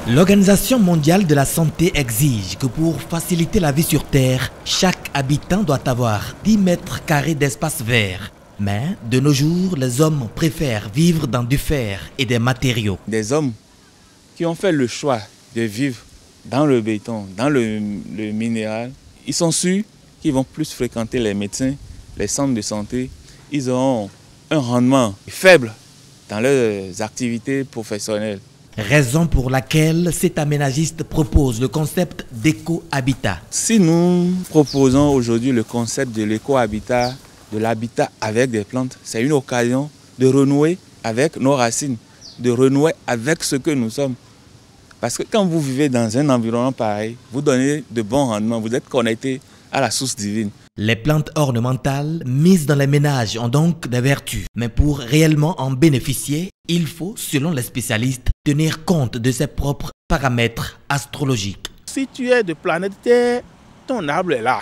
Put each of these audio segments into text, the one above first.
L'Organisation mondiale de la santé exige que pour faciliter la vie sur Terre, chaque habitant doit avoir 10 mètres carrés d'espace vert. Mais de nos jours, les hommes préfèrent vivre dans du fer et des matériaux. Des hommes qui ont fait le choix de vivre dans le béton, dans le minéral, ils sont sûrs qu'ils vont plus fréquenter les médecins, les centres de santé. Ils auront un rendement faible dans leurs activités professionnelles. Raison pour laquelle cet aménagiste propose le concept d'éco-habitat. Si nous proposons aujourd'hui le concept de l'éco-habitat, de l'habitat avec des plantes, c'est une occasion de renouer avec nos racines, de renouer avec ce que nous sommes. Parce que quand vous vivez dans un environnement pareil, vous donnez de bons rendements, vous êtes connecté à la source divine. Les plantes ornementales mises dans les ménages ont donc des vertus. Mais pour réellement en bénéficier, il faut, selon les spécialistes, tenir compte de ses propres paramètres astrologiques. Si tu es de planète Terre, ton arbre est là.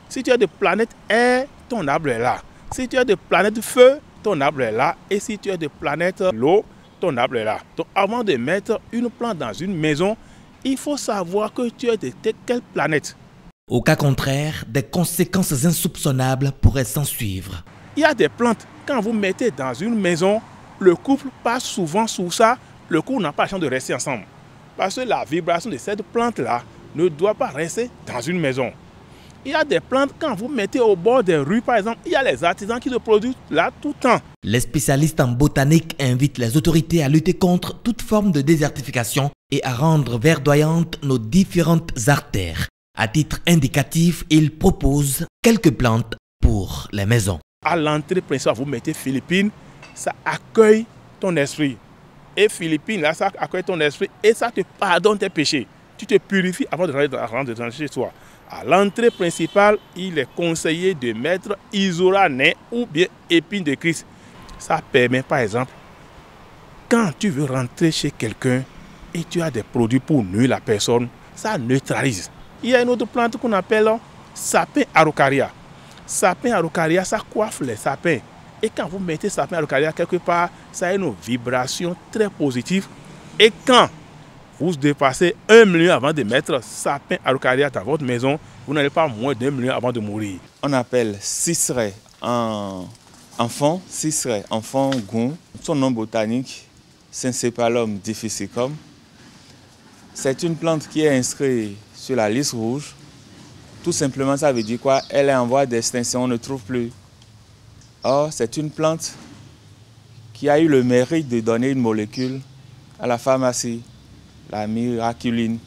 Si tu es de planète Air, ton arbre est là. Si tu es de planète Feu, ton arbre est là. Et si tu es de planète L'eau, ton arbre est là. Donc avant de mettre une plante dans une maison, il faut savoir que tu es de quelle planète. Au cas contraire, des conséquences insoupçonnables pourraient s'en suivre. Il y a des plantes, quand vous mettez dans une maison, le couple passe souvent sous ça, le couple n'a pas la chance de rester ensemble. Parce que la vibration de cette plante-là ne doit pas rester dans une maison. Il y a des plantes, quand vous mettez au bord des rues, par exemple, il y a les artisans qui le produisent là tout le temps. Les spécialistes en botanique invitent les autorités à lutter contre toute forme de désertification et à rendre verdoyantes nos différentes artères. À titre indicatif, ils proposent quelques plantes pour les maisons. À l'entrée principale, vous mettez Philippines, ça accueille ton esprit. Et Philippines, là, ça accueille ton esprit et ça te pardonne tes péchés. Tu te purifies avant de rentrer chez toi. À l'entrée principale, il est conseillé de mettre Isora nain ou bien épine de Christ. Ça permet, par exemple, quand tu veux rentrer chez quelqu'un et tu as des produits pour nuire la personne, ça neutralise. Il y a une autre plante qu'on appelle sapin araucaria. Sapin araucaria, ça coiffe les sapins. Et quand vous mettez sapin araucaria quelque part, ça a une vibration très positive. Et quand vous dépassez 1 million avant de mettre sapin araucaria dans votre maison, vous n'allez pas moins d'1 million avant de mourir. On appelle cicerée en fond, cicerée en fond goût. Son nom botanique, Syncephalum difficicum. C'est une plante qui est inscrite sur la liste rouge. Tout simplement, ça veut dire quoi? Elle est en voie d'extinction, on ne trouve plus. Or, c'est une plante qui a eu le mérite de donner une molécule à la pharmacie, la miraculine.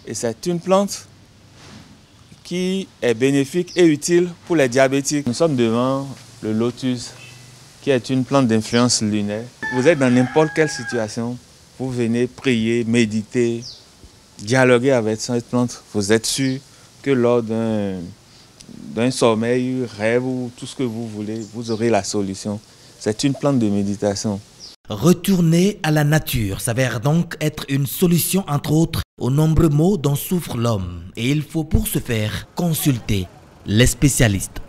Et c'est une plante qui est bénéfique et utile pour les diabétiques. Nous sommes devant le lotus, qui est une plante d'influence lunaire. Vous êtes dans n'importe quelle situation, vous venez prier, méditer, dialoguer avec cette plante. Vous êtes sûr que lors d'un sommeil, rêve ou tout ce que vous voulez, vous aurez la solution. C'est une plante de méditation. Retourner à la nature s'avère donc être une solution, entre autres, aux nombreux maux dont souffre l'homme. Et il faut pour ce faire consulter les spécialistes.